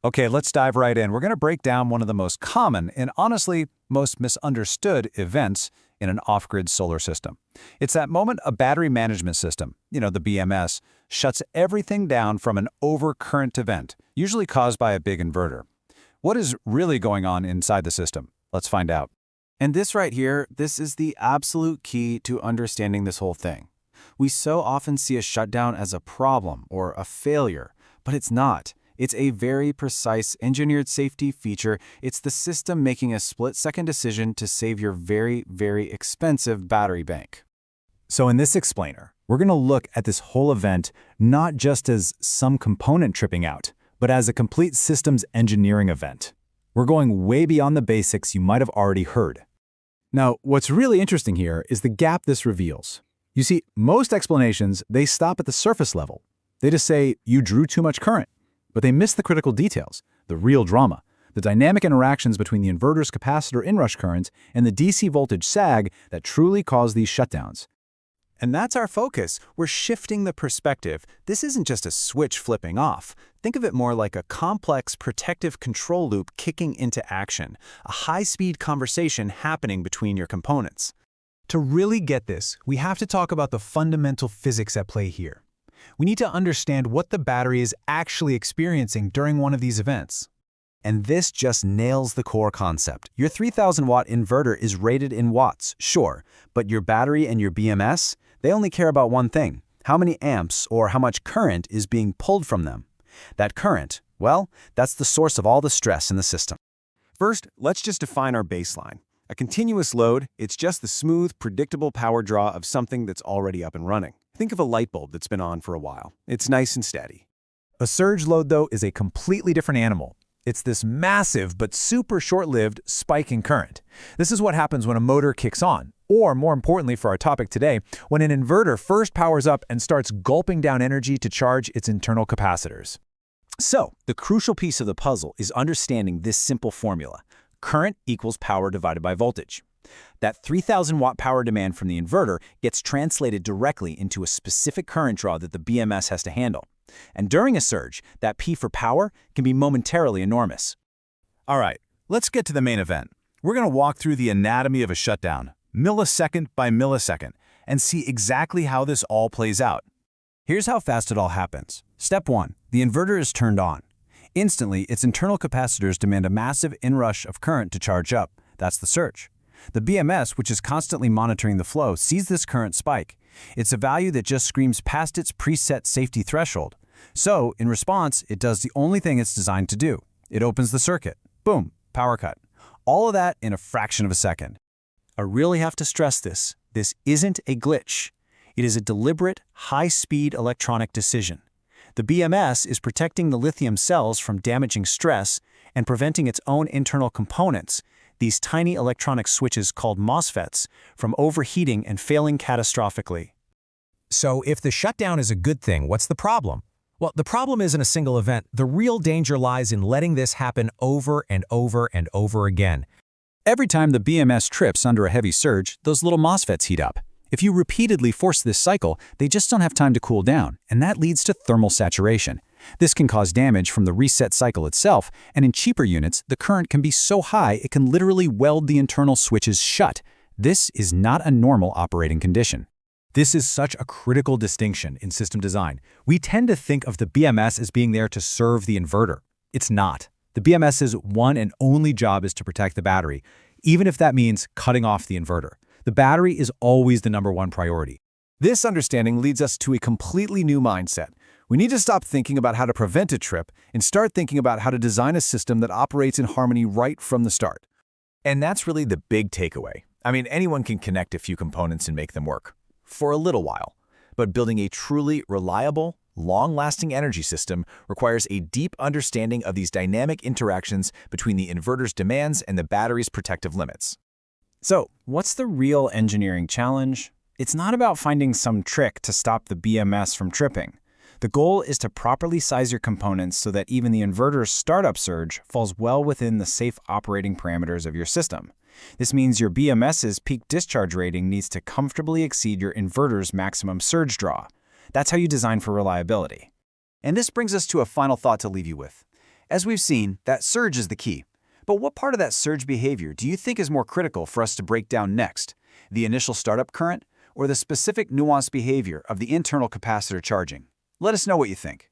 Okay, let's dive right in. We're going to break down one of the most common and honestly most misunderstood events in an off-grid solar system. It's that moment a battery management system, the BMS, shuts everything down from an overcurrent event, usually caused by a big inverter. What is really going on inside the system? Let's find out. And this right here, this is the absolute key to understanding this whole thing. We so often see a shutdown as a problem or a failure, but it's not. It's a very precise engineered safety feature. It's the system making a split-second decision to save your very, very expensive battery bank. So in this explainer, we're going to look at this whole event not just as some component tripping out, but as a complete systems engineering event. We're going way beyond the basics you might have already heard. Now, what's really interesting here is the gap this reveals. You see, most explanations, they stop at the surface level. They just say, you drew too much current. But they miss the critical details, the real drama, the dynamic interactions between the inverter's capacitor inrush current and the DC voltage sag that truly cause these shutdowns. And that's our focus. We're shifting the perspective. This isn't just a switch flipping off. Think of it more like a complex protective control loop kicking into action, a high-speed conversation happening between your components. To really get this, we have to talk about the fundamental physics at play here. We need to understand what the battery is actually experiencing during one of these events. And this just nails the core concept. Your 3000-watt inverter is rated in watts, sure, but your battery and your BMS, they only care about one thing: how many amps or how much current is being pulled from them. That current, well, that's the source of all the stress in the system. First, let's just define our baseline. A continuous load, it's just the smooth, predictable power draw of something that's already up and running. Think of a light bulb that's been on for a while. It's nice and steady. A surge load, though, is a completely different animal. It's this massive but super short-lived spike in current. This is what happens when a motor kicks on, or more importantly for our topic today, when an inverter first powers up and starts gulping down energy to charge its internal capacitors. So, the crucial piece of the puzzle is understanding this simple formula. Current equals power divided by voltage. That 3000-watt power demand from the inverter gets translated directly into a specific current draw that the BMS has to handle. And during a surge, that P for power can be momentarily enormous. All right, let's get to the main event. We're going to walk through the anatomy of a shutdown, millisecond by millisecond, and see exactly how this all plays out. Here's how fast it all happens. Step 1. The inverter is turned on. Instantly, its internal capacitors demand a massive inrush of current to charge up. That's the surge. The BMS, which is constantly monitoring the flow, sees this current spike. It's a value that just screams past its preset safety threshold. So, in response, it does the only thing it's designed to do. It opens the circuit. Boom, power cut. All of that in a fraction of a second. I really have to stress this. This isn't a glitch. It is a deliberate, high-speed electronic decision. The BMS is protecting the lithium cells from damaging stress and preventing its own internal components, these tiny electronic switches called MOSFETs, from overheating and failing catastrophically. So if the shutdown is a good thing, what's the problem? Well, the problem isn't a single event. The real danger lies in letting this happen over and over and over again. Every time the BMS trips under a heavy surge, those little MOSFETs heat up. If you repeatedly force this cycle, they just don't have time to cool down, and that leads to thermal saturation. This can cause damage from the reset cycle itself, and in cheaper units, the current can be so high it can literally weld the internal switches shut. This is not a normal operating condition. This is such a critical distinction in system design. We tend to think of the BMS as being there to serve the inverter. It's not. The BMS's one and only job is to protect the battery, even if that means cutting off the inverter. The battery is always the #1 priority. This understanding leads us to a completely new mindset. We need to stop thinking about how to prevent a trip and start thinking about how to design a system that operates in harmony right from the start. And that's really the big takeaway. I mean, anyone can connect a few components and make them work. For a little while. But building a truly reliable, long-lasting energy system requires a deep understanding of these dynamic interactions between the inverter's demands and the battery's protective limits. So, what's the real engineering challenge? It's not about finding some trick to stop the BMS from tripping. The goal is to properly size your components so that even the inverter's startup surge falls well within the safe operating parameters of your system. This means your BMS's peak discharge rating needs to comfortably exceed your inverter's maximum surge draw. That's how you design for reliability. And this brings us to a final thought to leave you with. As we've seen, that surge is the key. But what part of that surge behavior do you think is more critical for us to break down next? The initial startup current or the specific nuanced behavior of the internal capacitor charging? Let us know what you think.